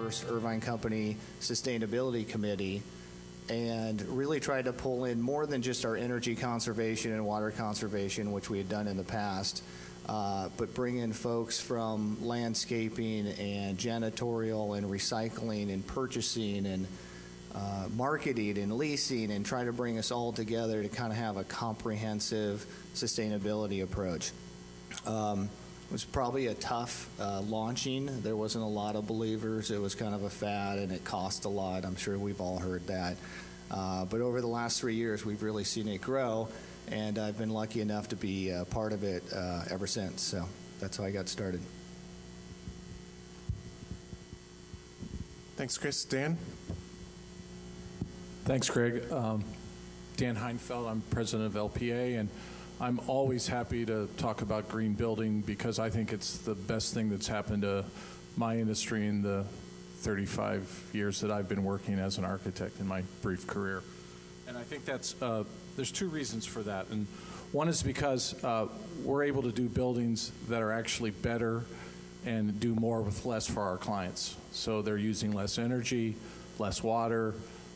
first Irvine Company Sustainability Committee and really tried to pull in more than just our energy conservation and water conservation, which we had done in the past, but bring in folks from landscaping and janitorial and recycling and purchasing and marketing and leasing, and try to bring us all together to kind of have a comprehensive sustainability approach. It was probably a tough launching. There wasn't a lot of believers. It was kind of a fad, and it cost a lot. I'm sure we've all heard that. But over the last 3 years, we've really seen it grow, and I've been lucky enough to be part of it ever since. So that's how I got started. Thanks, Chris. Dan? Thanks, Greg. Dan Heinfeld. I'm president of LPA, and I'm always happy to talk about green building because I think it's the best thing that's happened to my industry in the 35 years that I've been working as an architect in my brief career. And I think that's there's two reasons for that. And one is because we're able to do buildings that are actually better and do more with less for our clients. So they're using less energy, less water,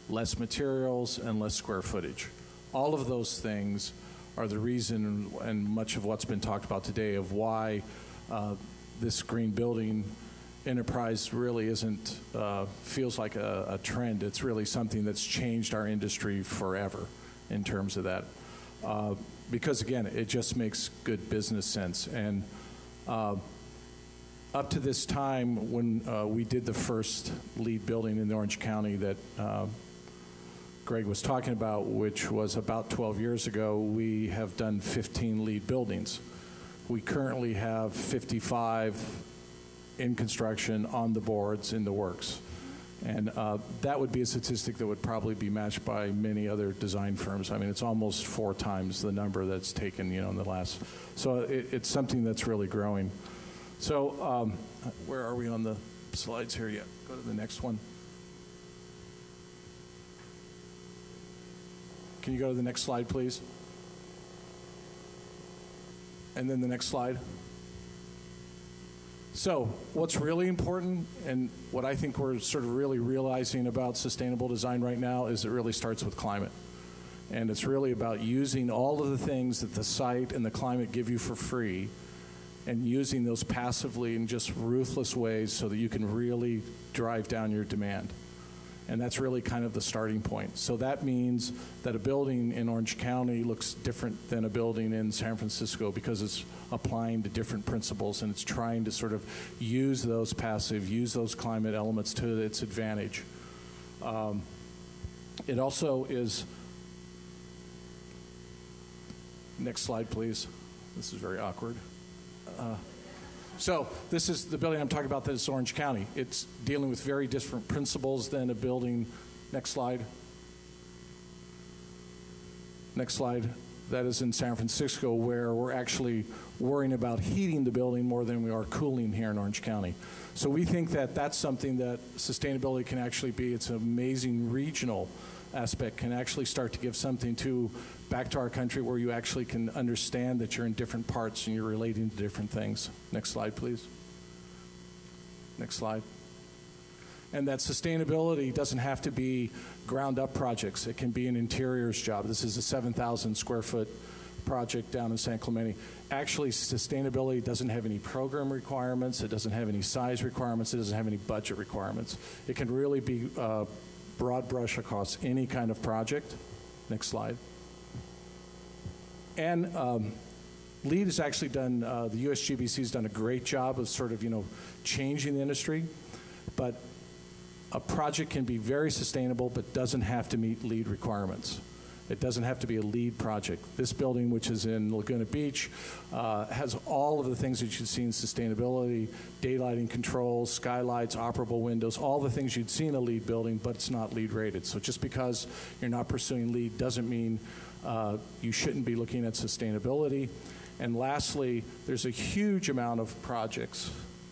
less materials, and less square footage. All of those things are the reason, and much of what's been talked about today, of why this green building enterprise really isn't, feels like a trend. It's really something that's changed our industry forever in terms of that. Because again, it just makes good business sense. And up to this time, when we did the first LEED building in Orange County that Greg was talking about, which was about 12 years ago, we have done 15 LEED buildings. We currently have 55 in construction, on the boards, in the works. And that would be a statistic that would probably be matched by many other design firms. I mean, it's almost 4 times the number that's taken, in the last. So it's something that's really growing. So where are we on the slides here yet? Go to the next one. Can you go to the next slide, please? And then the next slide. So what's really important, and what I think we're sort of really realizing about sustainable design right now, is it really starts with climate. And it's really about using all of the things that the site and the climate give you for free, and using those passively in just ruthless ways so that you can really drive down your demand. And that's really kind of the starting point. So that means that a building in Orange County looks different than a building in San Francisco because it's applying to different principles, and it's trying to sort of use those climate elements to its advantage. It also is, next slide, please. This is very awkward. So this is the building I'm talking about that is Orange County. It's dealing with very different principles than a building, next slide. Next slide. That is in San Francisco, where we're actually worrying about heating the building more than we are cooling here in Orange County. So we think that that's something that sustainability can actually be. It's an amazing regional aspect, can actually start to give something back to our country where you actually can understand that you're in different parts and you're relating to different things. Next slide, please. Next slide. And that sustainability doesn't have to be ground up projects. It can be an interiors job. This is a 7,000 square foot project down in San Clemente. Actually, sustainability doesn't have any program requirements. It doesn't have any size requirements. It doesn't have any budget requirements. It can really be broad brush across any kind of project. Next slide. And LEED has actually done, the USGBC has done a great job of sort of, changing the industry. But a project can be very sustainable but doesn't have to meet LEED requirements. It doesn't have to be a LEED project. This building, which is in Laguna Beach, has all of the things that you'd see in sustainability: daylighting controls, skylights, operable windows, all the things you'd see in a LEED building, but it's not LEED rated. So just because you're not pursuing LEED doesn't mean you shouldn't be looking at sustainability. And lastly, there's a huge amount of projects.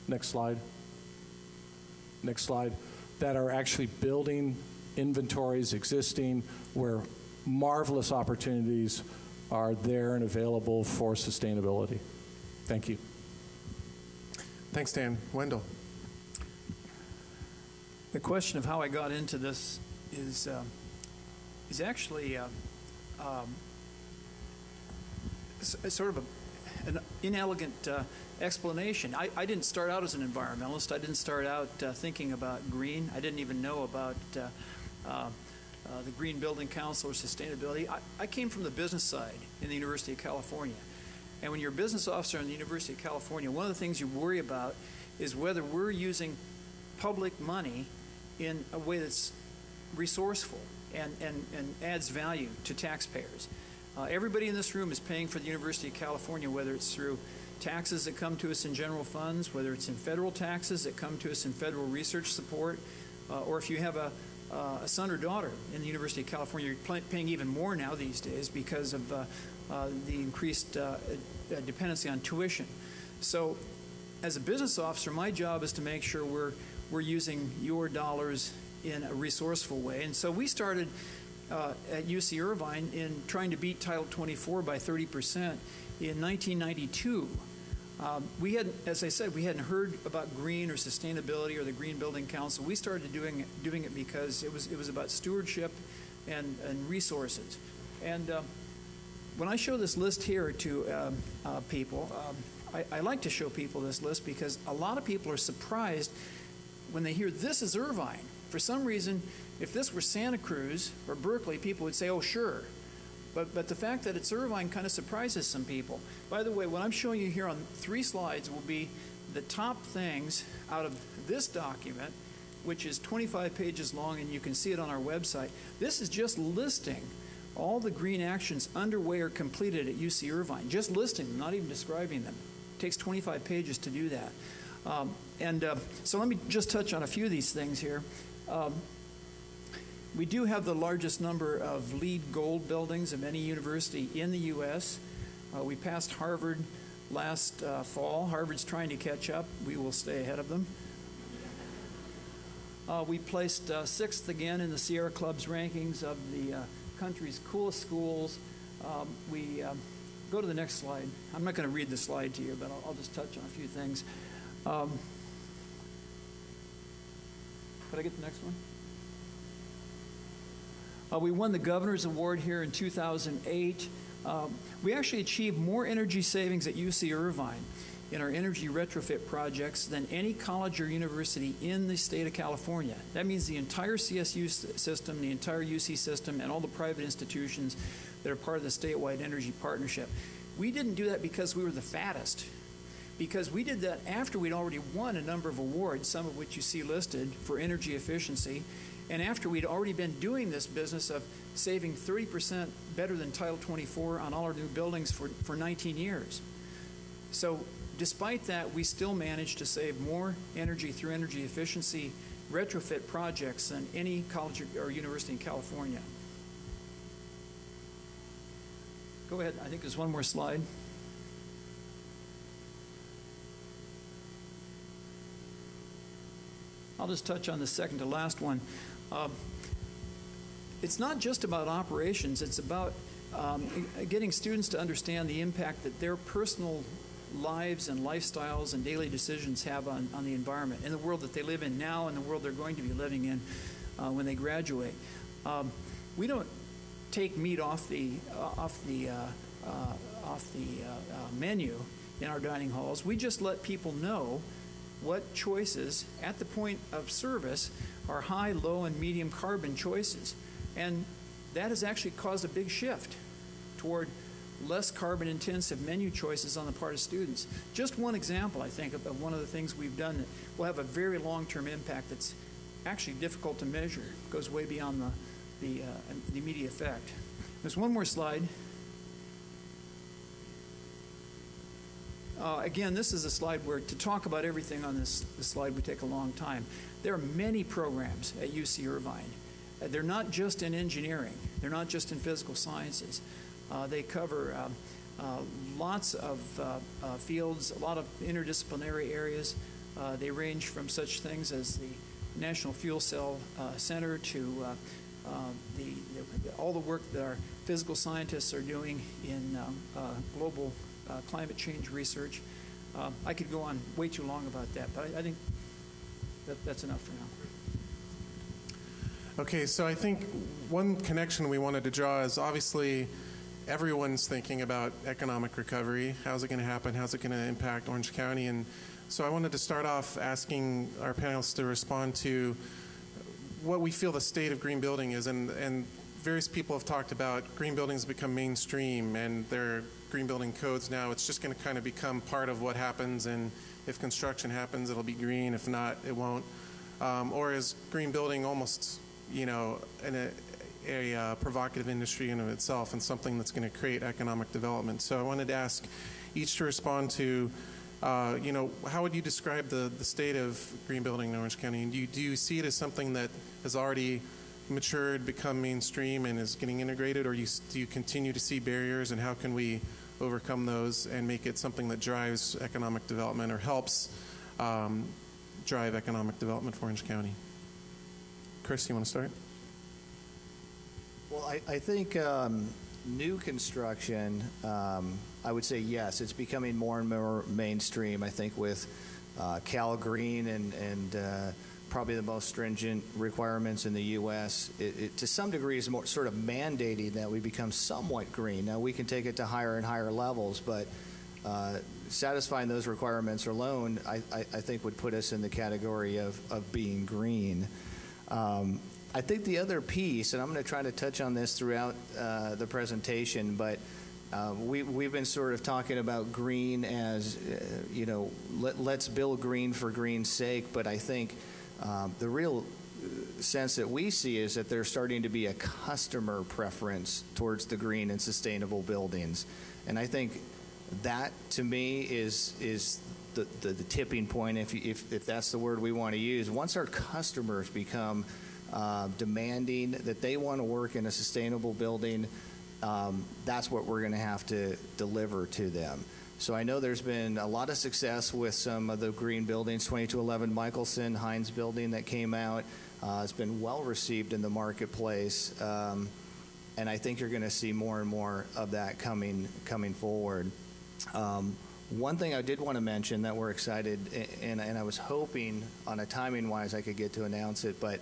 Next slide. Next slide. That are actually building inventories existing where marvelous opportunities are there and available for sustainability. Thank you. Thanks, Dan. Wendell. The question of how I got into this is actually sort of an inelegant explanation. I didn't start out as an environmentalist. I didn't start out thinking about green. I didn't even know about the Green Building Council or sustainability. I came from the business side in the University of California. And when you're a business officer in the University of California, one of the things you worry about is whether we're using public money in a way that's resourceful and adds value to taxpayers. Everybody in this room is paying for the University of California, whether it's through taxes that come to us in general funds, whether it's in federal taxes that come to us in federal research support, or if you have a son or daughter in the University of California, you're paying even more now these days because of the increased dependency on tuition. So as a business officer, my job is to make sure we're using your dollars in a resourceful way. And so we started at UC Irvine in trying to beat Title 24 by 30% in 1992. We had, as I said, we hadn't heard about green or sustainability or the Green Building Council. We started doing it because it was about stewardship and resources. And when I show this list here to people, I like to show people this list because a lot of people are surprised when they hear this is Irvine. For some reason, if this were Santa Cruz or Berkeley, people would say, oh, sure. But the fact that it's Irvine kind of surprises some people. By the way, what I'm showing you here on 3 slides will be the top things out of this document, which is 25 pages long, and you can see it on our website. This is just listing all the green actions underway or completed at UC Irvine, just listing them, not even describing them. It takes 25 pages to do that. So let me just touch on a few of these things here. We do have the largest number of LEED Gold buildings of any university in the U.S. We passed Harvard last fall. Harvard's trying to catch up. We will stay ahead of them. We placed 6th again in the Sierra Club's rankings of the country's coolest schools. We go to the next slide. I'm not going to read the slide to you, but I'll just touch on a few things. Could I get the next one? We won the Governor's Award here in 2008. We actually achieved more energy savings at UC Irvine in our energy retrofit projects than any college or university in the state of California. That means the entire CSU system, the entire UC system, and all the private institutions that are part of the statewide energy partnership. We didn't do that because we were the fattest, because we did that after we'd already won a number of awards, some of which you see listed for energy efficiency, and after we'd already been doing this business of saving 30% better than Title 24 on all our new buildings for 19 years. So despite that, we still managed to save more energy through energy efficiency retrofit projects than any college or university in California. Go ahead. I think there's one more slide. I'll just touch on the second to last one. It's not just about operations. It's about getting students to understand the impact that their personal lives and lifestyles and daily decisions have on the environment, in the world that they live in now and the world they're going to be living in when they graduate. We don't take meat off the menu in our dining halls. We just let people know what choices at the point of service are high, low, and medium carbon choices. And that has actually caused a big shift toward less carbon-intensive menu choices on the part of students. Just one example, I think, of one of the things we've done that will have a very long-term impact that's actually difficult to measure. It goes way beyond the immediate effect. There's one more slide. Again, this is a slide where to talk about everything on this slide would take a long time. There are many programs at UC Irvine. They're not just in engineering. They're not just in physical sciences. They cover lots of fields, a lot of interdisciplinary areas. They range from such things as the National Fuel Cell Center to all the work that our physical scientists are doing in global climate change research. I could go on way too long about that, but I think that's enough for now. Okay, so I think one connection we wanted to draw is obviously everyone's thinking about economic recovery. How's it going to happen? How's it going to impact Orange County? And so I wanted to start off asking our panelists to respond to what we feel the state of green building is. And various people have talked about green buildings become mainstream, and there are green building codes now. It's just going to kind of become part of what happens, and if construction happens, it'll be green. If not, it won't. Or is green building almost, a provocative industry in of itself and something that's going to create economic development? So I wanted to ask each to respond to, how would you describe the state of green building in Orange County? And do you see it as something that has already matured, become mainstream, and is getting integrated, or do you continue to see barriers, and how can we overcome those and make it something that drives economic development or helps drive economic development for Orange County? Chris, you want to start? Well, I think new construction, I would say yes, it's becoming more and more mainstream. I think with Cal Green and probably the most stringent requirements in the U.S., it to some degree is more sort of mandating that we become somewhat green. Now, we can take it to higher and higher levels, but satisfying those requirements alone, I think, would put us in the category of being green. I think the other piece, and I'm going to try to touch on this throughout the presentation, but we've been sort of talking about green as, let's build green for green's sake, but I think the real sense that we see is that there's starting to be a customer preference towards the green and sustainable buildings. And I think that, to me, is the tipping point, if that's the word we want to use. Once our customers become demanding that they want to work in a sustainable building, that's what we're going to have to deliver to them. So I know there's been a lot of success with some of the green buildings. 2211 Michelson, Heinz building that came out. It's been well received in the marketplace. And I think you're going to see more and more of that coming forward. One thing I did want to mention that we're excited, and I was hoping on a timing-wise I could get to announce it, but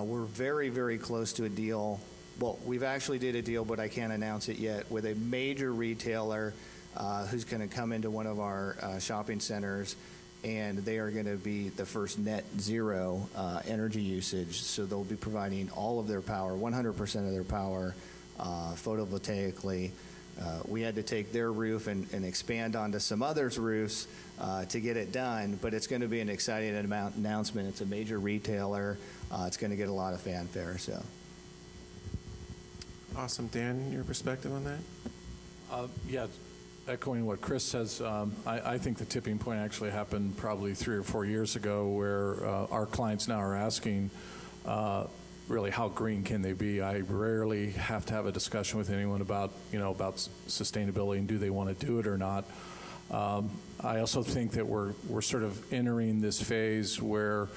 we're very, very close to a deal. Well, we've actually did a deal, but I can't announce it yet, with a major retailer who's going to come into one of our shopping centers, and they are going to be the first net zero energy usage. So they'll be providing all of their power, 100% of their power, photovoltaically. We had to take their roof and expand onto some others' roofs to get it done, but it's going to be an exciting announcement. It's a major retailer. It's going to get a lot of fanfare. So. Awesome. Dan, your perspective on that? Yeah, echoing what Chris says, I think the tipping point actually happened probably 3 or 4 years ago, where our clients now are asking, really, how green can they be? I rarely have to have a discussion with anyone about sustainability and do they want to do it or not. I also think that we're sort of entering this phase where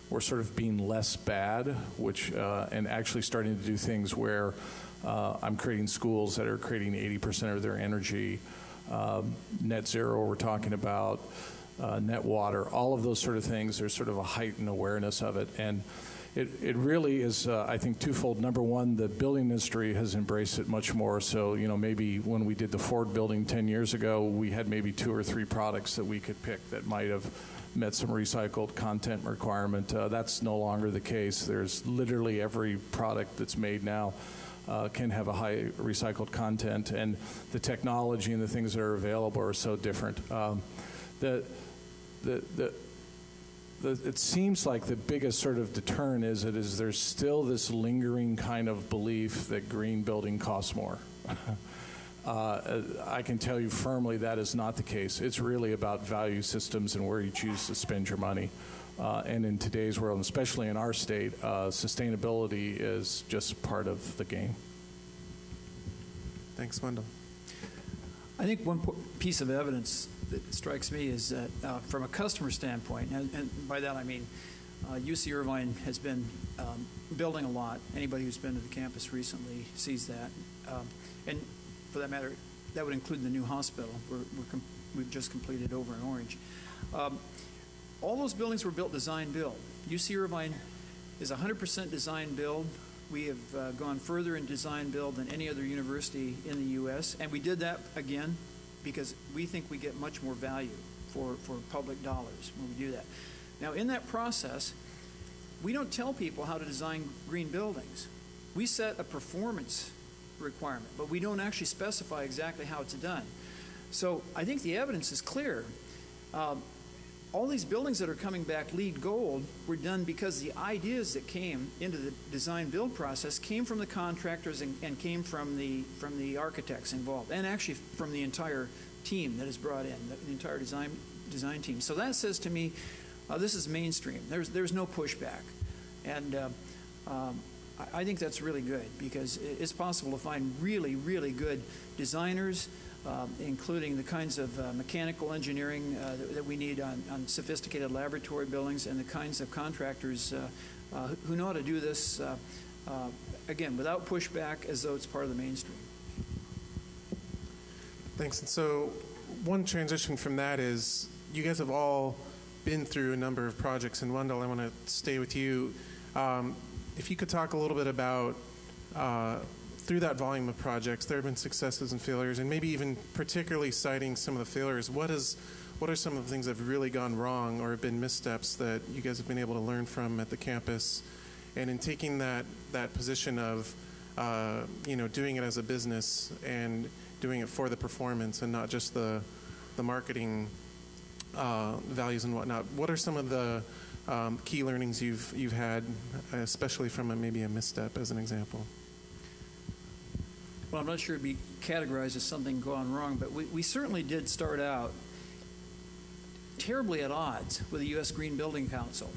we're sort of being less bad, which and actually starting to do things where I'm creating schools that are creating 80% of their energy, net zero we're talking about, net water, all of those sort of things. There's sort of a heightened awareness of it. And it really is, I think, twofold. Number one, the building industry has embraced it much more. So, maybe when we did the Ford building 10 years ago, we had maybe 2 or 3 products that we could pick that might have met some recycled content requirement. That's no longer the case. There's literally every product that's made now can have a high recycled content, and the technology and the things that are available are so different. It seems like the biggest sort of deterrent is there's still this lingering kind of belief that green building costs more. I can tell you firmly that is not the case. It's really about value systems and where you choose to spend your money. And in today's world, especially in our state, sustainability is just part of the game. Thanks, Wendell. I think one piece of evidence that strikes me is that from a customer standpoint, and by that I mean UC Irvine has been building a lot. Anybody who's been to the campus recently sees that. And for that matter, that would include the new hospital we've just completed over in Orange. All those buildings were built design build. UC Irvine is 100% design build. We have gone further in design build than any other university in the U.S., and we did that, again, because we think we get much more value for public dollars when we do that. Now, in that process, we don't tell people how to design green buildings. We set a performance requirement, but we don't actually specify exactly how it's done. So I think the evidence is clear. All these buildings that are coming back LEED Gold were done because the ideas that came into the design build process came from the contractors and came from the architects involved, and actually from the entire team that is brought in, the entire design team. So that says to me, this is mainstream. There's no pushback, and I think that's really good, because it's possible to find really, really good designers, including the kinds of mechanical engineering that we need on sophisticated laboratory buildings, and the kinds of contractors who know how to do this, again, without pushback, as though it's part of the mainstream. Thanks. And so one transition from that is you guys have all been through a number of projects, and Wendell, I want to stay with you. If you could talk a little bit about, through that volume of projects, there have been successes and failures, and maybe even particularly citing some of the failures. What are some of the things that have really gone wrong or have been missteps that you guys have been able to learn from at the campus? And in taking that position of, doing it as a business and doing it for the performance and not just the marketing values and whatnot, what are some of the key learnings you've had, especially from maybe a misstep as an example? Well, I'm not sure it'd be categorized as something gone wrong, but we certainly did start out terribly at odds with the U.S. Green Building Council.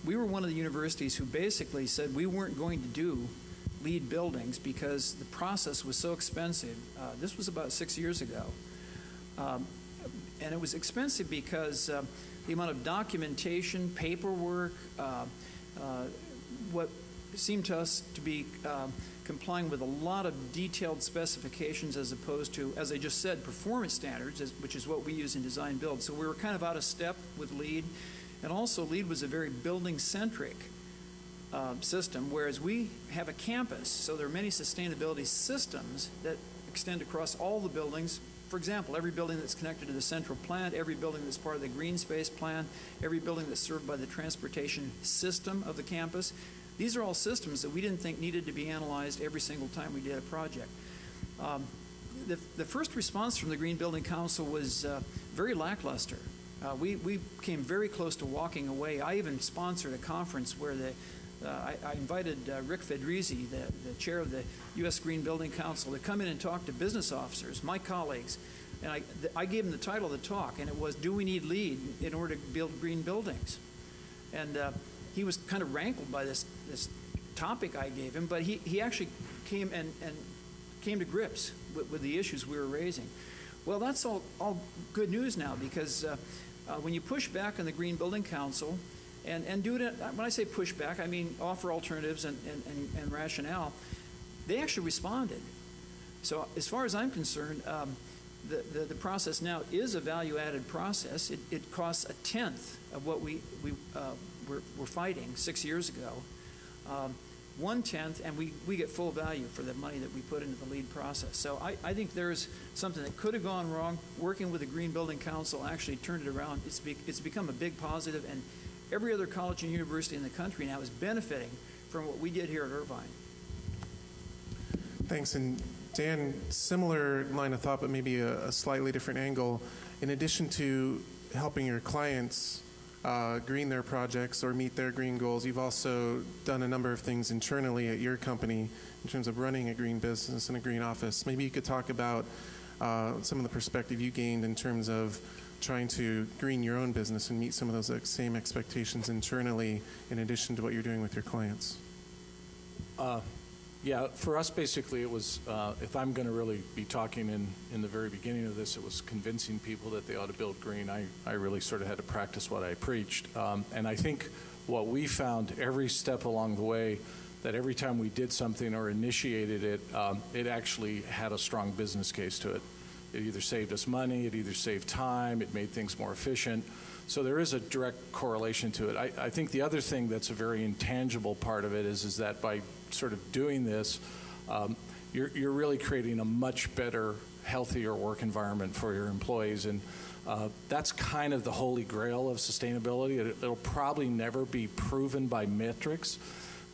We were one of the universities who basically said we weren't going to do LEED buildings because the process was so expensive. This was about 6 years ago. And it was expensive because the amount of documentation, paperwork, what seemed to us to be complying with a lot of detailed specifications as opposed to, as I just said, performance standards, which is what we use in design build. So we were kind of out of step with LEED. And also LEED was a very building-centric system, whereas we have a campus, so there are many sustainability systems that extend across all the buildings. For example, every building that's connected to the central plant, every building that's part of the green space plan, every building that's served by the transportation system of the campus. These are all systems that we didn't think needed to be analyzed every single time we did a project. The first response from the Green Building Council was very lackluster. We came very close to walking away. I even sponsored a conference where I invited Rick Fedrizzi, the chair of the U.S. Green Building Council, to come in and talk to business officers, my colleagues. And I gave him the title of the talk, and it was, "Do we need LEED in order to build green buildings?" And he was kind of rankled by this topic I gave him, but he actually came to grips with the issues we were raising. Well, that's all good news now, because when you push back on the Green Building Council and do it, when I say push back, I mean offer alternatives and rationale, they actually responded. So as far as I'm concerned, the process now is a value-added process. It costs 1/10 of what we were fighting 6 years ago. 1/10, and we get full value for the money that we put into the LEED process. So I think there's something that could have gone wrong. Working with the Green Building Council actually turned it around. It's become a big positive, and every other college and university in the country now is benefiting from what we did here at Irvine. Thanks. And Dan, similar line of thought, but maybe a slightly different angle. In addition to helping your clients green their projects or meet their green goals, you've also done a number of things internally at your company in terms of running a green business and a green office. Maybe you could talk about some of the perspective you gained in terms of trying to green your own business and meet some of those same expectations internally in addition to what you're doing with your clients. Yeah, for us, basically, it was, if I'm going to really be talking in the very beginning of this, it was convincing people that they ought to build green. I really sort of had to practice what I preached. And I think what we found every step along the way, that every time we did something or initiated it, it actually had a strong business case to it. It either saved us money, it either saved time, it made things more efficient. So there is a direct correlation to it. I think the other thing that's a very intangible part of it is that by sort of doing this, you're really creating a much better, healthier work environment for your employees. And that's kind of the holy grail of sustainability. It'll probably never be proven by metrics.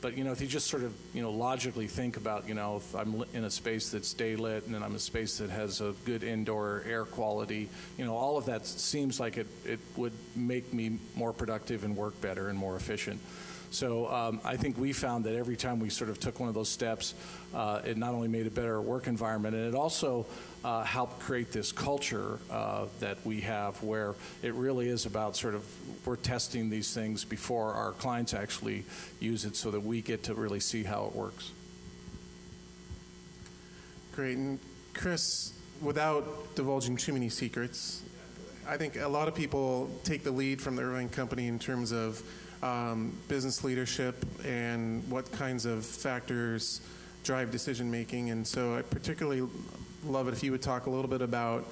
But, if you just sort of, logically think about, if I'm in a space that's daylit and then I'm in a space that has a good indoor air quality, all of that seems like it would make me more productive and work better and more efficient. So I think we found that every time we sort of took one of those steps, it not only made a better work environment, and it also helped create this culture that we have where it really is about sort of we're testing these things before our clients actually use it so that we get to really see how it works. Great. And Chris, without divulging too many secrets, I think a lot of people take the lead from the Irvine company in terms of business leadership and what kinds of factors drive decision making. And so I particularly love it if you would talk a little bit about,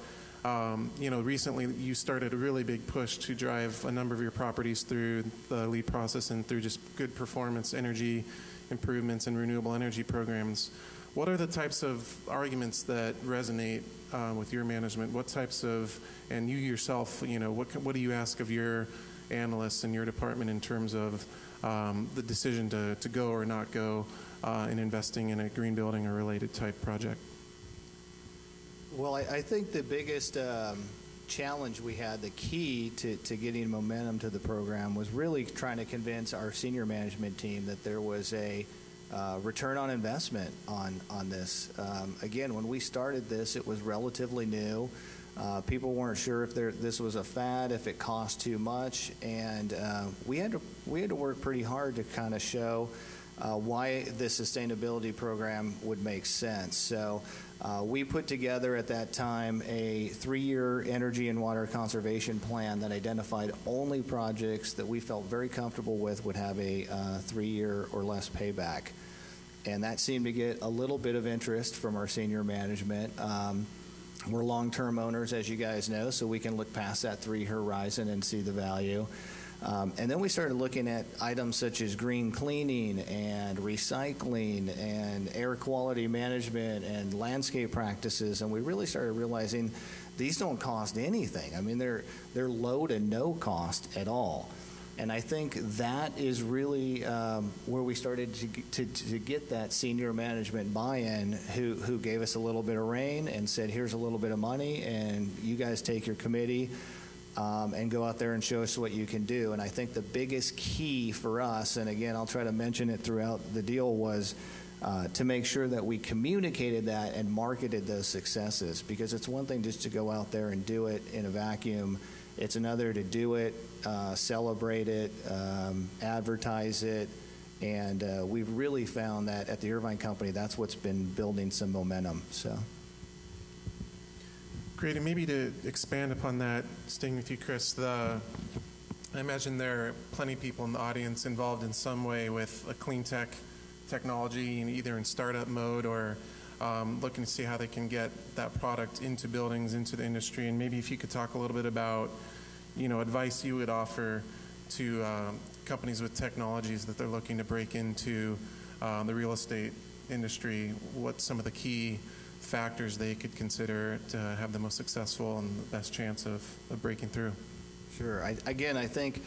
recently you started a really big push to drive a number of your properties through the LEED process and through just good performance energy improvements and renewable energy programs. What are the types of arguments that resonate with your management? What types of, and you yourself, what do you ask of your analysts in your department in terms of the decision to go or not go in investing in a green building or related type project? Well, I think the biggest challenge we had, the key to getting momentum to the program, was really trying to convince our senior management team that there was a return on investment on this. Again, when we started this, it was relatively new. People weren't sure if this was a fad, if it cost too much, and we had to work pretty hard to kind of show why this sustainability program would make sense. So we put together at that time a 3-year energy and water conservation plan that identified only projects that we felt very comfortable with would have a 3-year or less payback. And that seemed to get a little bit of interest from our senior management. We're long-term owners, as you guys know, so we can look past that 3-year horizon and see the value. And then we started looking at items such as green cleaning and recycling and air quality management and landscape practices, and we really started realizing these don't cost anything. I mean, they're low to no cost at all. And I think that is really where we started to get that senior management buy-in who gave us a little bit of rein and said, here's a little bit of money, and you guys take your committee and go out there and show us what you can do. And I think the biggest key for us, and again, I'll try to mention it throughout the deal, was to make sure that we communicated that and marketed those successes. Because it's one thing just to go out there and do it in a vacuum. It's another to do it, celebrate it, advertise it, and we've really found that at the Irvine Company, that's what's been building some momentum. So. Great, and maybe to expand upon that, staying with you, Chris, I imagine there are plenty of people in the audience involved in some way with a clean tech technology, either in startup mode or looking to see how they can get that product into buildings, into the industry. And maybe if you could talk a little bit about, advice you would offer to companies with technologies that they're looking to break into the real estate industry, what some of the key factors they could consider to have the most successful and the best chance of breaking through. Sure. I think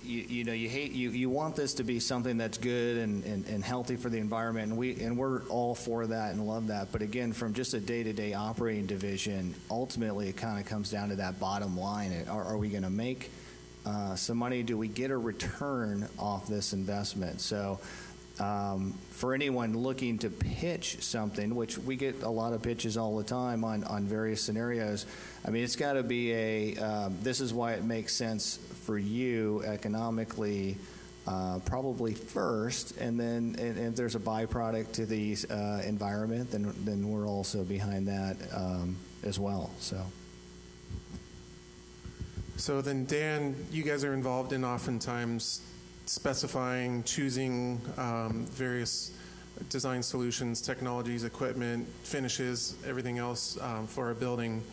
you want this to be something that's good and healthy for the environment, and we're all for that and love that. But again, from just a day-to-day operating division, ultimately it kind of comes down to that bottom line. Are we going to make some money? Do we get a return off this investment? So for anyone looking to pitch something, which we get a lot of pitches all the time on various scenarios, I mean, it's got to be this is why it makes sense for you economically, probably first, and then if there's a byproduct to the environment, then we're also behind that as well. So then, Dan, you guys are involved in oftentimes specifying, choosing various design solutions, technologies, equipment, finishes, everything else for our building.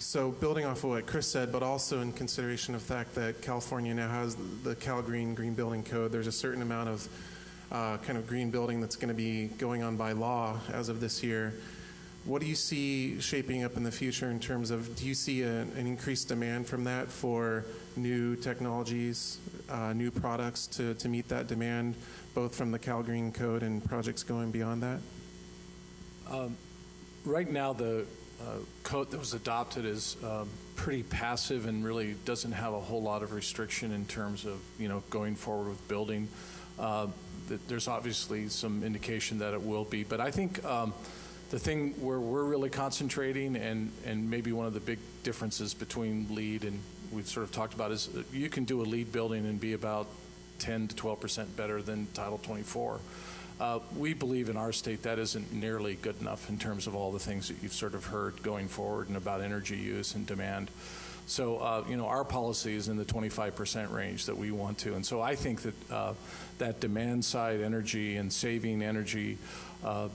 So building off of what Chris said, but also in consideration of the fact that California now has the Cal Green Building Code, there's a certain amount of kind of green building that's going to be going on by law as of this year. What do you see shaping up in the future in terms of, do you see an increased demand from that for new technologies, new products to meet that demand, both from the Cal Green Code and projects going beyond that? Right now, the code that was adopted is pretty passive and really doesn't have a whole lot of restriction in terms of, going forward with building. There's obviously some indication that it will be, but I think the thing where we're really concentrating and maybe one of the big differences between LEED and we've sort of talked about is you can do a LEED building and be about 10 to 12% better than Title 24. We believe in our state that isn't nearly good enough in terms of all the things that you've sort of heard going forward and about energy use and demand. So, our policy is in the 25% range that we want to. And so I think that that demand side energy and saving energy,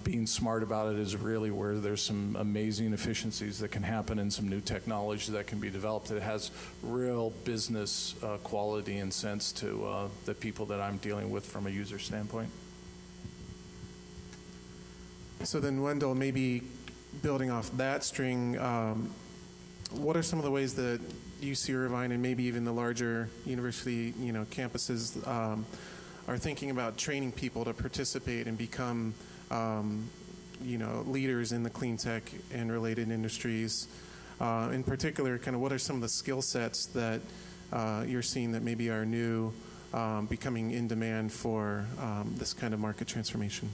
being smart about it is really where there's some amazing efficiencies that can happen and some new technology that can be developed that has real business quality and sense to the people that I'm dealing with from a user standpoint. So then, Wendell, maybe building off that string, what are some of the ways that UC Irvine and maybe even the larger university, campuses are thinking about training people to participate and become, leaders in the clean tech and related industries? In particular, kind of what are some of the skill sets that you're seeing that maybe are new, becoming in demand for this kind of market transformation?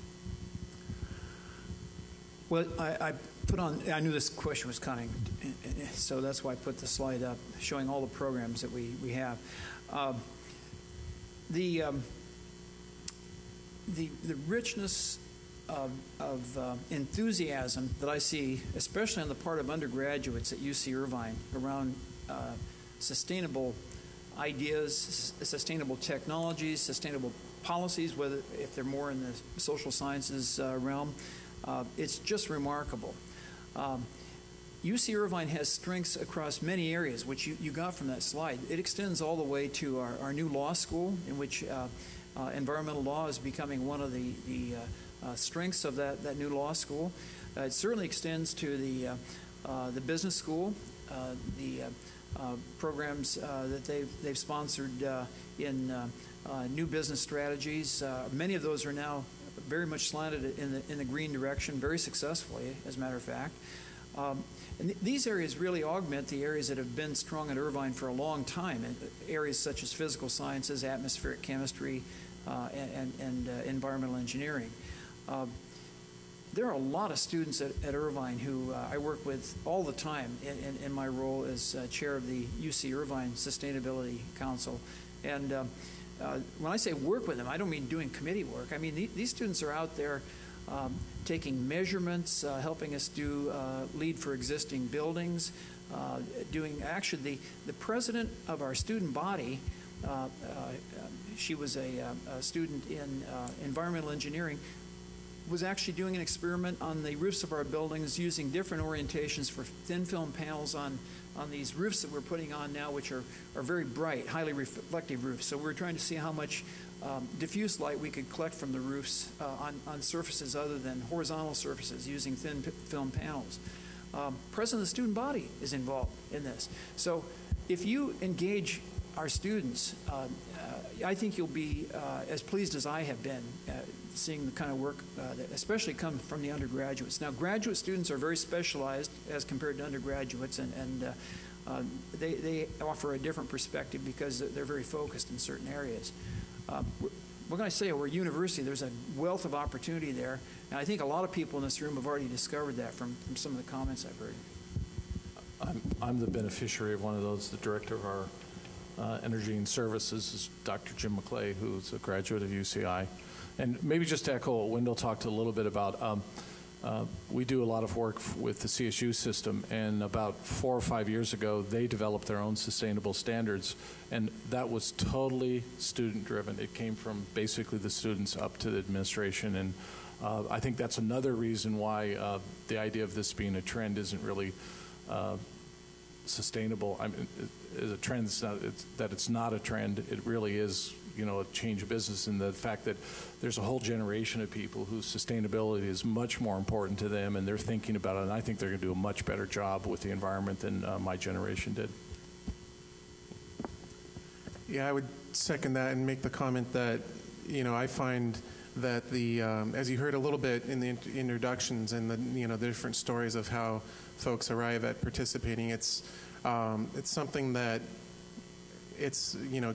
Well, I put on, I knew this question was coming, so that's why I put the slide up showing all the programs that we have. The richness of enthusiasm that I see, especially on the part of undergraduates at UC Irvine around sustainable ideas, sustainable technologies, sustainable policies, whether if they're more in the social sciences realm, it's just remarkable. UC Irvine has strengths across many areas, which you got from that slide. It extends all the way to our new law school, in which environmental law is becoming one of the strengths of that new law school. It certainly extends to the business school, the programs that they've sponsored in new business strategies. Many of those are now very much slanted in the green direction, very successfully, as a matter of fact. And these areas really augment the areas that have been strong at Irvine for a long time, areas such as physical sciences, atmospheric chemistry, and environmental engineering. There are a lot of students at Irvine who I work with all the time in my role as chair of the UC Irvine Sustainability Council. And when I say work with them, I don't mean doing committee work. I mean, these students are out there taking measurements, helping us do LEED for existing buildings, actually the president of our student body, she was a student in environmental engineering, was actually doing an experiment on the roofs of our buildings using different orientations for thin film panels on these roofs that we're putting on now, which are very bright, highly reflective roofs. So we're trying to see how much diffuse light we could collect from the roofs on surfaces other than horizontal surfaces using thin film panels. President of the student body is involved in this. So if you engage our students, I think you'll be as pleased as I have been seeing the kind of work that especially come from the undergraduates. Now, graduate students are very specialized as compared to undergraduates, and they offer a different perspective because they're very focused in certain areas. When I say we're a university, there's a wealth of opportunity there, and I think a lot of people in this room have already discovered that from some of the comments I've heard. I'm the beneficiary of one of those. The director of our Energy and Services is Dr. Jim McClay, who's a graduate of UCI. And maybe just to echo what Wendell talked a little bit about, we do a lot of work with the CSU system, and about 4 or 5 years ago, they developed their own sustainable standards, and that was totally student-driven. It came from basically the students up to the administration, and I think that's another reason why the idea of this being a trend isn't really sustainable. I mean, is a trend that it's not a trend. It really is, a change of business, and the fact that there's a whole generation of people whose sustainability is much more important to them, and they're thinking about it, and I think they're going to do a much better job with the environment than my generation did. Yeah, I would second that and make the comment that, I find that the, as you heard a little bit in the introductions and the, the different stories of how folks arrive at participating, it's something that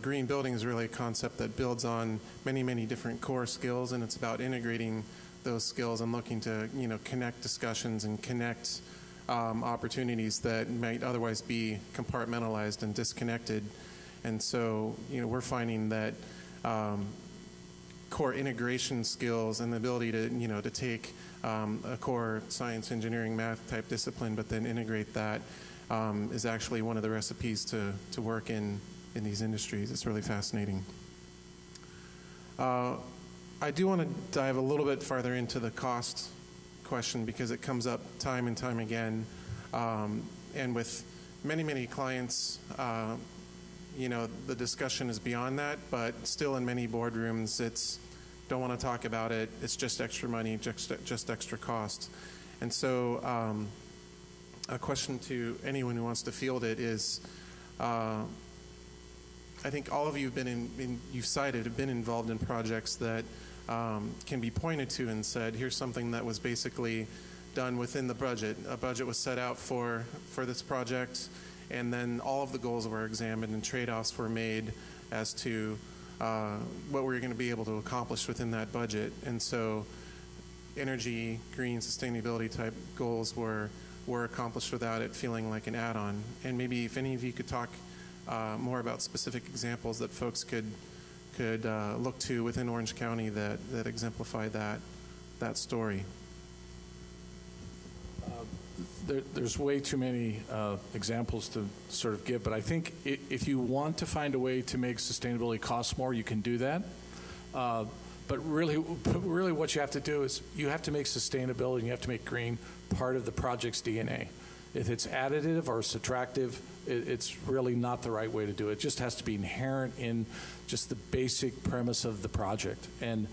green building is really a concept that builds on many, many different core skills, and it's about integrating those skills and looking to, connect discussions and connect opportunities that might otherwise be compartmentalized and disconnected. And so, we're finding that core integration skills and the ability to, to take a core science, engineering, math type discipline, but then integrate that is actually one of the recipes to work in these industries. It's really fascinating. I do want to dive a little bit farther into the cost question because it comes up time and time again. And with many, many clients, the discussion is beyond that, but still in many boardrooms, it's don't want to talk about it. It's just extra money, just extra cost. And so a question to anyone who wants to field it is, I think all of you have you've cited, have been involved in projects that can be pointed to and said, here's something that was basically done within the budget. A budget was set out for this project, and then all of the goals were examined and trade-offs were made as to what we're going to be able to accomplish within that budget. And so energy, green, sustainability type goals were accomplished without it feeling like an add-on. And maybe if any of you could talk more about specific examples that folks could look to within Orange County that exemplify that story. There's way too many examples to sort of give, but I think if you want to find a way to make sustainability cost more, you can do that. But really what you have to do is you have to make sustainability and you have to make green part of the project's DNA. If it's additive or subtractive, it's really not the right way to do it. It just has to be inherent in just the basic premise of the project. And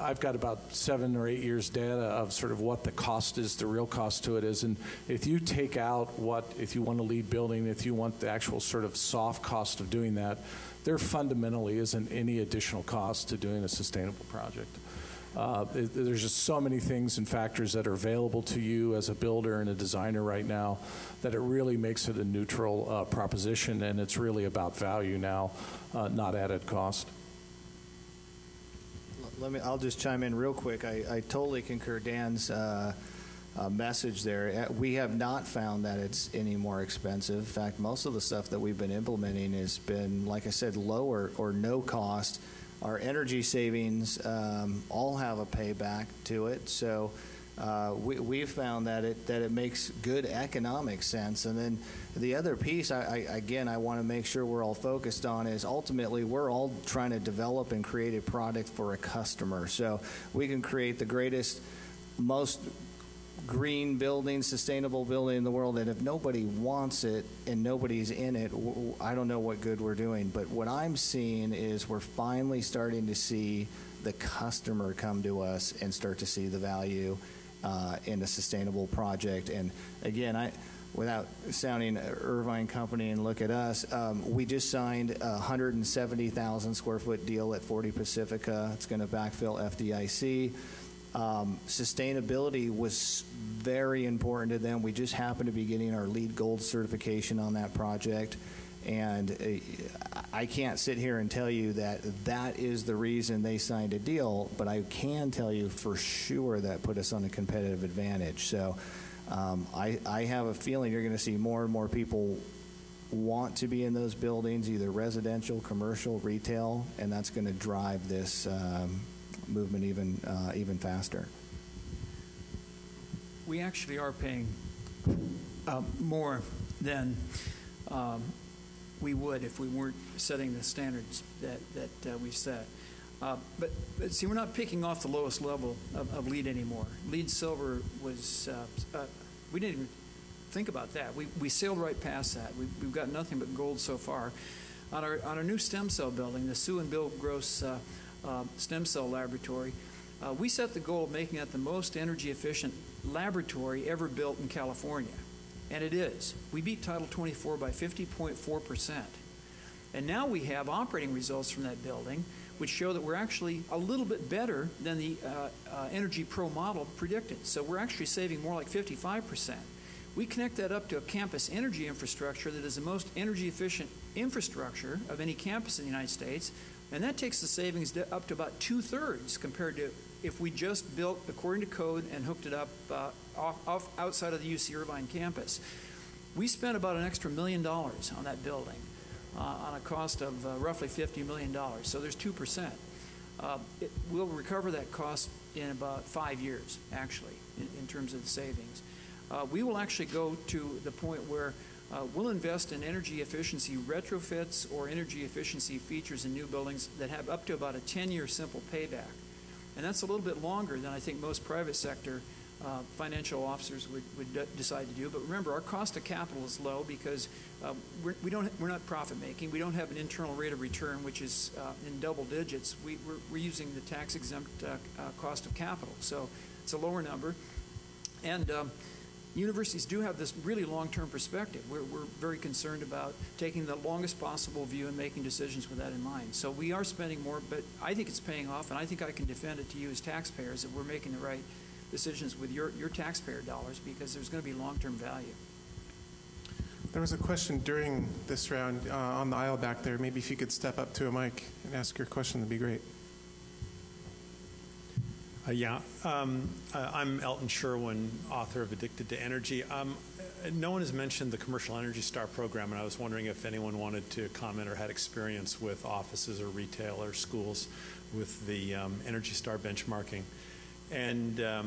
I've got about 7 or 8 years data of sort of what the cost is, the real cost to it is. And if you take out if you want a LEED building, if you want the actual sort of soft cost of doing that, there fundamentally isn't any additional cost to doing a sustainable project. There's just so many things and factors that are available to you as a builder and a designer right now that it really makes it a neutral proposition, and it's really about value now, not added cost. I'll just chime in real quick. I totally concur Dan's message there. We have not found that it's any more expensive. In fact, most of the stuff that we've been implementing has been, like I said, lower or no cost. Our energy savings all have a payback to it. So we've found that it makes good economic sense. And then the other piece, I want to make sure we're all focused on is ultimately we're all trying to develop and create a product for a customer. So we can create the greatest, most green building, sustainable building in the world, and if nobody wants it and nobody's in it, I don't know what good we're doing. But what I'm seeing is we're finally starting to see the customer come to us and start to see the value in a sustainable project. And again, without sounding Irvine company and look at us, we just signed a 170,000 square foot deal at 40 Pacifica. It's going to backfill FDIC. Sustainability was very important to them. We just happened to be getting our LEED Gold certification on that project. And I can't sit here and tell you that is the reason they signed a deal, but I can tell you for sure that put us on a competitive advantage. So I have a feeling you're going to see more and more people want to be in those buildings, either residential, commercial, retail, and that's going to drive this movement even faster. we actually are paying more than we would if we weren't setting the standards that we've set. But see, we're not picking off the lowest level of LEED anymore. LEED Silver was, we didn't even think about that. We sailed right past that. We've got nothing but gold so far. On our new stem cell building, the Sue and Bill Gross Stem Cell Laboratory, we set the goal of making it the most energy efficient laboratory ever built in California. And it is. We beat Title 24 by 50.4%. And now we have operating results from that building which show that we're actually a little bit better than the Energy Pro model predicted. So we're actually saving more like 55%. We connect that up to a campus energy infrastructure that is the most energy efficient infrastructure of any campus in the United States, and that takes the savings up to about 2/3 compared to if we just built according to code and hooked it up outside of the UC Irvine campus. We spent about an extra $1 million on that building on a cost of roughly $50 million, so there's 2%. We'll recover that cost in about 5 years, actually, in terms of the savings. We will actually go to the point where we'll invest in energy efficiency retrofits or energy efficiency features in new buildings that have up to about a 10-year simple payback. And that's a little bit longer than I think most private sector financial officers would decide to do. But remember, our cost of capital is low because we're not profit making. We don't have an internal rate of return which is in double digits. We're using the tax exempt cost of capital. So it's a lower number. And universities do have this really long-term perspective. We're very concerned about taking the longest possible view and making decisions with that in mind. So we are spending more, but I think it's paying off, and I think I can defend it to you as taxpayers that we're making the right decisions with your taxpayer dollars because there's going to be long-term value. There was a question during this round on the aisle back there. Maybe if you could step up to a mic and ask your question, that'd be great. I'm Elton Sherwin, author of Addicted to Energy. No one has mentioned the Commercial Energy Star program, and I was wondering if anyone wanted to comment or had experience with offices or retail or schools with the Energy Star benchmarking. And a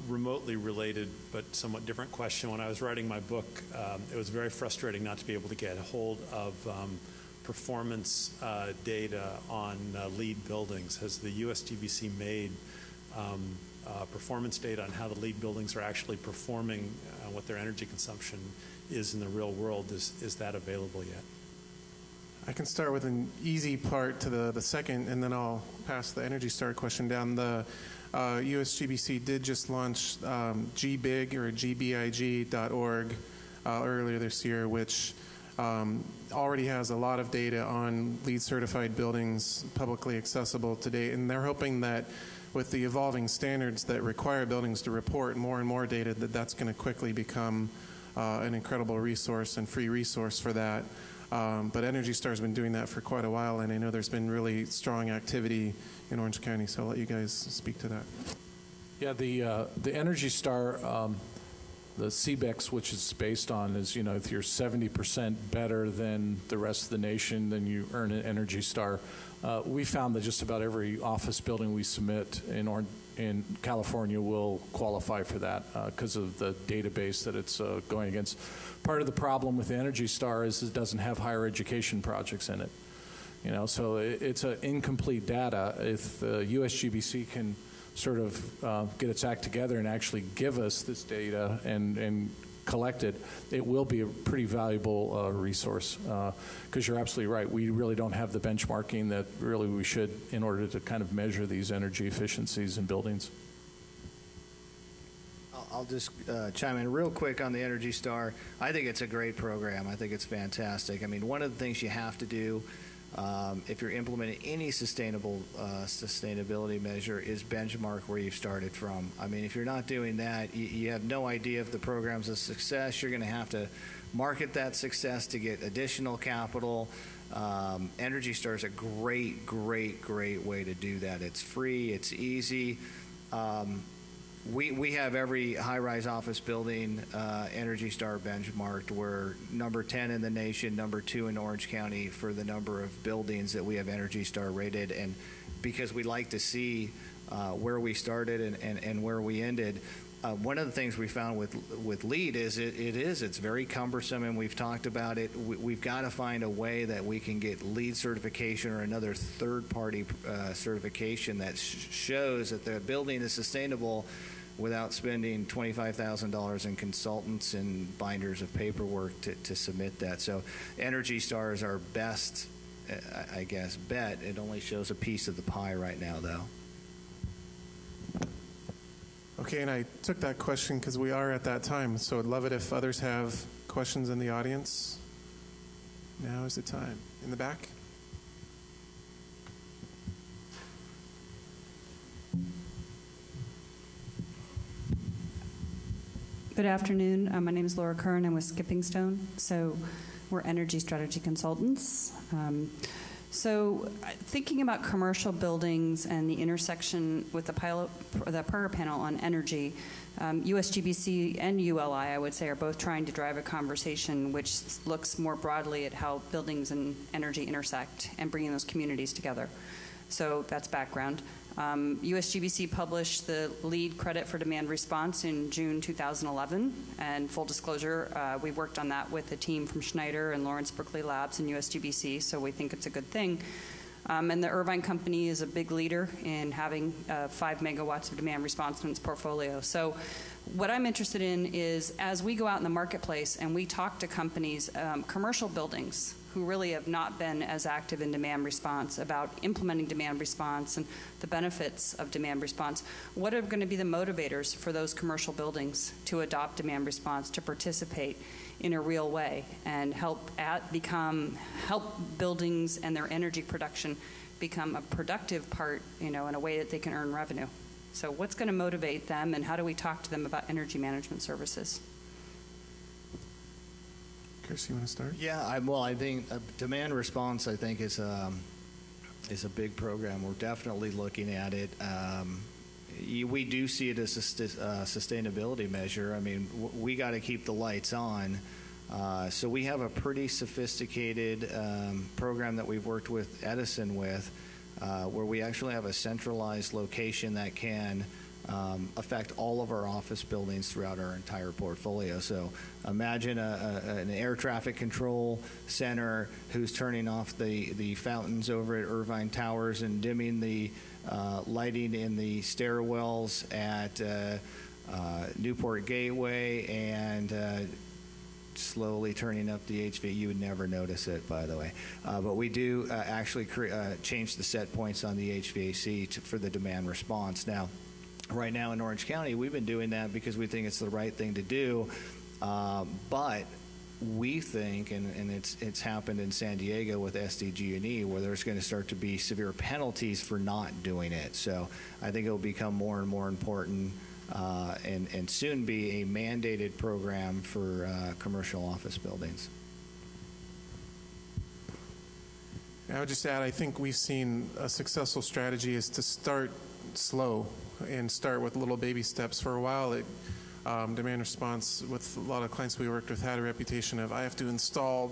remotely related but somewhat different question, when I was writing my book, it was very frustrating not to be able to get a hold of performance data on LEED buildings. Has the USGBC made performance data on how the LEED buildings are actually performing, what their energy consumption is in the real world? Is that available yet? I can start with an easy part to the second, and then I'll pass the Energy Star question down. The USGBC did just launch gbig or gbig.org earlier this year, which already has a lot of data on LEED certified buildings publicly accessible to date, and they're hoping that with the evolving standards that require buildings to report more and more data, that's going to quickly become an incredible resource and free resource for that. But Energy Star's been doing that for quite a while, and I know there's been really strong activity in Orange County, so I'll let you guys speak to that. Yeah, the Energy Star, the CBEX, which it's based on, is, if you're 70% better than the rest of the nation, then you earn an Energy Star. We found that just about every office building we submit in California will qualify for that because of the database that it's going against. Part of the problem with the Energy Star is it doesn't have higher education projects in it. So it's an incomplete data. If the USGBC can sort of get its act together and actually give us this data and collect it, it will be a pretty valuable resource because you're absolutely right. We really don't have the benchmarking that really we should in order to kind of measure these energy efficiencies in buildings. I'll just chime in real quick on the Energy Star. I think it's a great program. I think it's fantastic. I mean, one of the things you have to do if you're implementing any sustainability measure is benchmark where you started from. I mean, if you're not doing that, you have no idea if the program's a success. You're going to have to market that success to get additional capital. Energy Star is a great way to do that. It's free. It's easy. We have every high-rise office building Energy Star benchmarked. We're number 10 in the nation, number 2 in Orange County for the number of buildings that we have Energy Star rated. And because we like to see where we started and where we ended, one of the things we found with LEED is it's very cumbersome, and we've talked about it. We've got to find a way that we can get LEED certification or another third-party certification that shows that the building is sustainable without spending $25,000 in consultants and binders of paperwork to submit that. So Energy Star is our best, I guess, bet. It only shows a piece of the pie right now, though. Okay, and I took that question because we are at that time, so I'd love it if others have questions in the audience. Now is the time. In the back? Good afternoon. My name is Laura Kern. I'm with Skipping Stone. So we're energy strategy consultants. So thinking about commercial buildings and the intersection with the prior panel on energy, USGBC and ULI, I would say, are both trying to drive a conversation which looks more broadly at how buildings and energy intersect and bringing those communities together. So that's background. USGBC published the LEED credit for demand response in June 2011, and full disclosure, we worked on that with a team from Schneider and Lawrence Berkeley Labs and USGBC, so we think it's a good thing. And the Irvine company is a big leader in having 5 megawatts of demand response in its portfolio. So what I'm interested in is, as we go out in the marketplace and we talk to companies, commercial buildings who really have not been as active in demand response, about implementing demand response and the benefits of demand response, what are going to be the motivators for those commercial buildings to adopt demand response, to participate in a real way, and help buildings and their energy production become a productive part, in a way that they can earn revenue? So what's going to motivate them, and how do we talk to them about energy management services? Chris, you want to start? Yeah, I think demand response, I think, is a big program. We're definitely looking at it. We do see it as a sustainability measure. I mean, we got to keep the lights on. So we have a pretty sophisticated program that we've worked with Edison with, where we actually have a centralized location that can affect all of our office buildings throughout our entire portfolio. So imagine an air traffic control center who's turning off the fountains over at Irvine Towers and dimming the lighting in the stairwells at Newport Gateway and slowly turning up the HVAC. You would never notice it, by the way. But we do actually change the set points on the HVAC for the demand response. Now, right now in Orange County, we've been doing that because we think it's the right thing to do. But we think, and it's happened in San Diego with SDG&E, where there's going to start to be severe penalties for not doing it. So I think it will become more and more important and soon be a mandated program for commercial office buildings. I would just add, I think we've seen a successful strategy is to start slow and start with little baby steps. For a while, demand response with a lot of clients we worked with had a reputation of, I have to install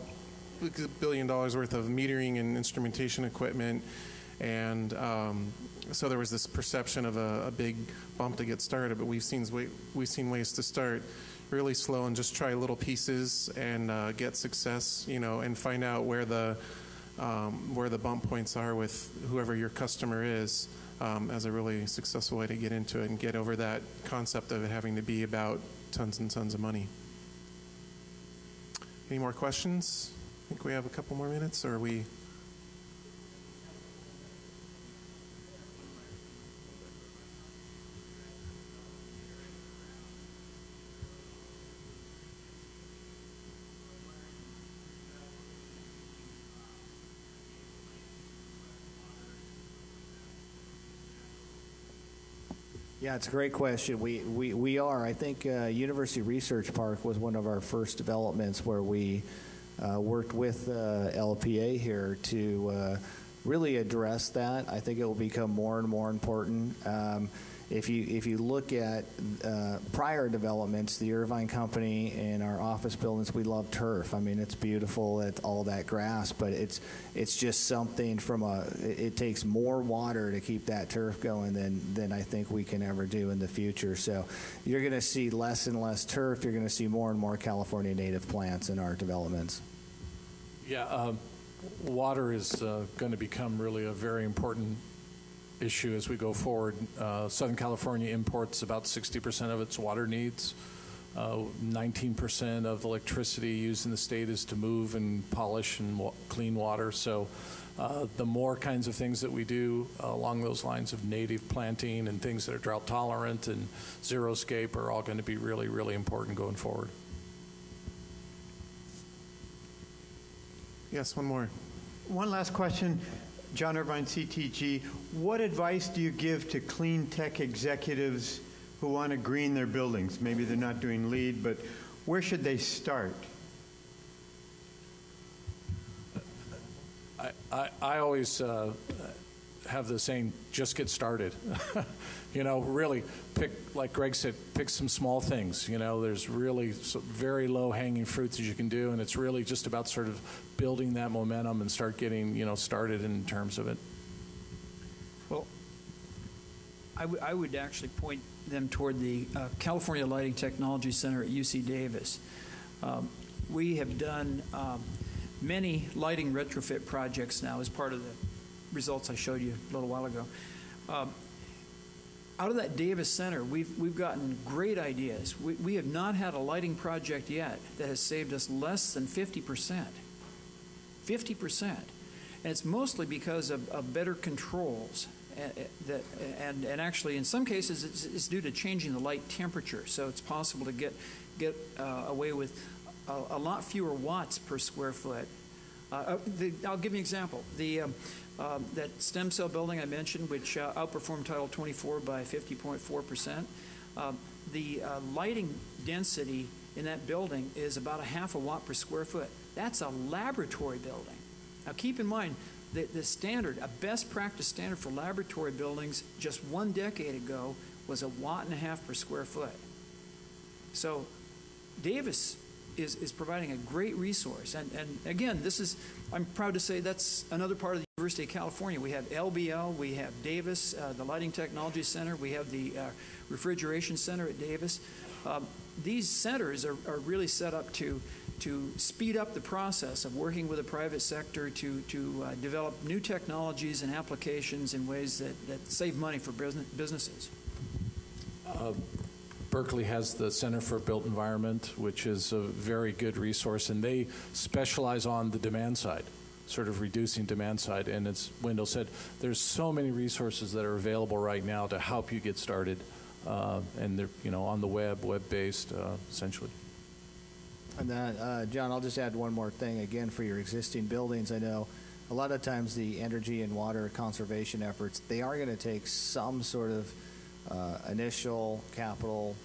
$1 billion worth of metering and instrumentation equipment, and so there was this perception of a big bump to get started. But we've seen ways to start really slow and just try little pieces and get success, and find out where the bump points are with whoever your customer is. As a really successful way to get into it and get over that concept of it having to be about tons and tons of money. Any more questions? I think we have a couple more minutes, or are we? Yeah, it's a great question. We are. I think University Research Park was one of our first developments where we worked with LPA here to really address that. I think it will become more and more important. if you look at prior developments, the Irvine company and our office buildings, we love turf. I mean, it's beautiful, all that grass, but it's just something it takes more water to keep that turf going than I think we can ever do in the future. So you're going to see less and less turf. You're going to see more and more California native plants in our developments. Yeah, water is going to become really a very important issue as we go forward. Southern California imports about 60% of its water needs. 19% of the electricity used in the state is to move and polish and clean water. So the more kinds of things that we do along those lines of native planting and things that are drought tolerant and xeriscape are all going to be really, really important going forward. Yes, one more. One last question. John Irvine, CTG. What advice do you give to clean tech executives who want to green their buildings? Maybe they're not doing LEED, but where should they start? I always have the saying, just get started. Really pick, like Greg said, pick some small things. There's really some very low-hanging fruits that you can do, and it's really just about sort of building that momentum and start getting, started in terms of it. Well, I would actually point them toward the California Lighting Technology Center at UC Davis. We have done many lighting retrofit projects now as part of the results I showed you a little while ago. Out of that Davis Center, we've gotten great ideas. We have not had a lighting project yet that has saved us less than 50%. 50%. And it's mostly because of better controls. And actually, in some cases, it's due to changing the light temperature. So it's possible to get away with a lot fewer watts per square foot. I'll give you an example. That stem cell building I mentioned, which outperformed Title 24 by 50.4%, the lighting density in that building is about a half a watt per square foot. That's a laboratory building. Now keep in mind, the standard, a best practice standard for laboratory buildings just 1 decade ago was 1.5 watts per square foot. So Davis is providing a great resource. And again, I'm proud to say that's another part of the University of California. We have LBL, we have Davis, the Lighting Technology Center, we have the Refrigeration Center at Davis. These centers are really set up to speed up the process of working with the private sector to develop new technologies and applications in ways that save money for businesses. Berkeley has the Center for Built Environment, which is a very good resource, and they specialize on the demand side, sort of reducing demand side. And as Wendell said, there's so many resources that are available right now to help you get started, and they're on the web-based, essentially. And then, John, I'll just add one more thing again for your existing buildings. I know a lot of times the energy and water conservation efforts, they are going to take some sort of initial capital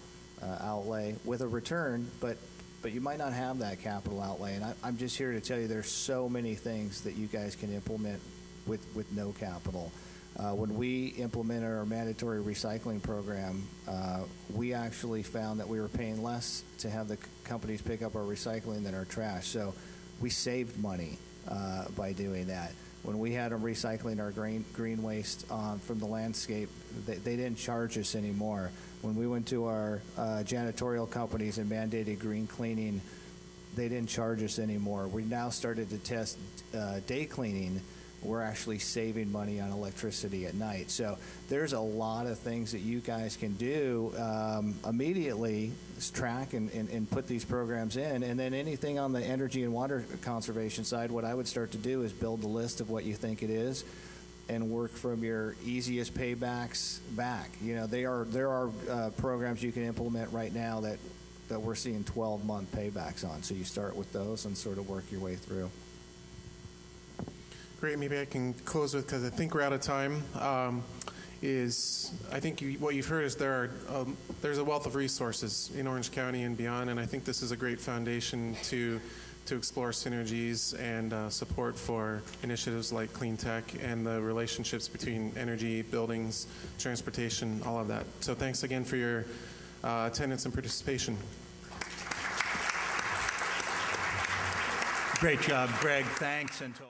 outlay with a return, but you might not have that capital outlay. And I'm just here to tell you there's so many things that you guys can implement with no capital. When we implemented our mandatory recycling program, we actually found that we were paying less to have the companies pick up our recycling than our trash. So we saved money by doing that. When we had them recycling our green waste from the landscape, they didn't charge us anymore. When we went to our janitorial companies and mandated green cleaning, they didn't charge us anymore. We now started to test day cleaning. We're actually saving money on electricity at night. So there's a lot of things that you guys can do immediately, track and put these programs in. And then anything on the energy and water conservation side, what I would start to do is build a list of what you think it is and work from your easiest paybacks back. There are programs you can implement right now that we're seeing 12-month paybacks on. So you start with those and sort of work your way through. Great. Maybe I can close with, because I think we're out of time, I think what you've heard is there's a wealth of resources in Orange County and beyond, and I think this is a great foundation to to explore synergies and support for initiatives like clean tech and the relationships between energy, buildings, transportation, all of that. So thanks again for your attendance and participation. Great job, Greg. Thanks. And to